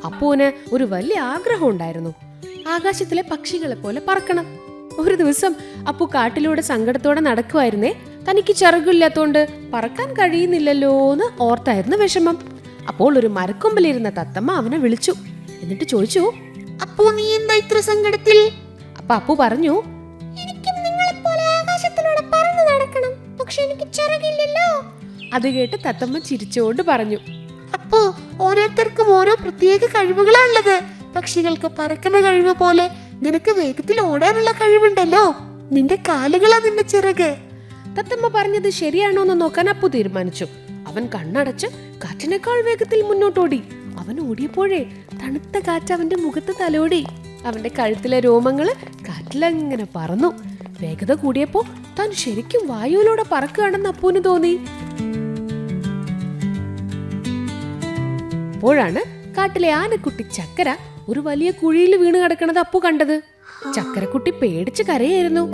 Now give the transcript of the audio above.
അപ്പുവിന് ഒരു വലിയ ആഗ്രഹം ഉണ്ടായിരുന്നു. ആകാശത്തിലെ പക്ഷികളെ പോലെ പറക്കണം. ഒരു ദിവസം അപ്പു കാട്ടിലൂടെ സങ്കടത്തോടെ നടക്കുമായിരുന്നേ. തനിക്ക് ചിറകില്ലാത്തോണ്ട് പറക്കാൻ കഴിയുന്നില്ലല്ലോ എന്ന് ഓർത്തായിരുന്നു വിഷമം. അപ്പോൾ ഒരു മരക്കൊമ്പിലിരുന്ന തത്തമ്മ അവനെ വിളിച്ചു. എന്നിട്ട് ചോദിച്ചു, അപ്പോ നീ എന്താ ഇത്ര സങ്കടത്തിൽ? അപ്പൊ അപ്പു പറഞ്ഞു, എനിക്കും നിങ്ങളെപ്പോലെ ആകാശത്തിലൂടെ പറന്നു നടക്കണം, പക്ഷെ എനിക്ക് ചിറകില്ലല്ലോ. അത് കേട്ട് തത്തമ്മ ചിരിച്ചുകൊണ്ട് പറഞ്ഞു, അപ്പോ ഓരോരുത്തർക്കും ഓരോ പ്രത്യേക കഴിവുകളാണുള്ളത്. പക്ഷികൾക്ക് പറക്കുന്ന കഴിവ് പോലെ നിനക്ക് വേഗത്തിൽ ഓടാനുള്ള കഴിവുണ്ടല്ലോ. നിന്റെ കാലുകളാ നിന്റെ ചിറക്. തത്തമ്മ പറഞ്ഞത് ശരിയാണോന്ന് നോക്കാൻ അപ്പു തീരുമാനിച്ചു. അവൻ കണ്ണടച്ച് കാറ്റിനേക്കാൾ വേഗത്തിൽ മുന്നോട്ടോടി. അവൻ ഓടിയപ്പോഴേ തണുത്ത കാറ്റ് അവന്റെ മുഖത്ത് തലോടി. അവന്റെ കഴുത്തിലെ രോമങ്ങള് കാറ്റിലങ്ങനെ പറന്നു. വേഗത കൂടിയപ്പോ താൻ ശരിക്കും വായുവിലൂടെ പറക്കുകയാണെന്ന് അപ്പുവിന് തോന്നി. അപ്പോഴാണ് കാട്ടിലെ ആനക്കുട്ടി ചക്കര ഒരു വലിയ കുഴിയിൽ വീണ് കിടക്കണത് അപ്പു കണ്ടത്. ചക്കരക്കുട്ടി പേടിച്ച് കരയായിരുന്നു.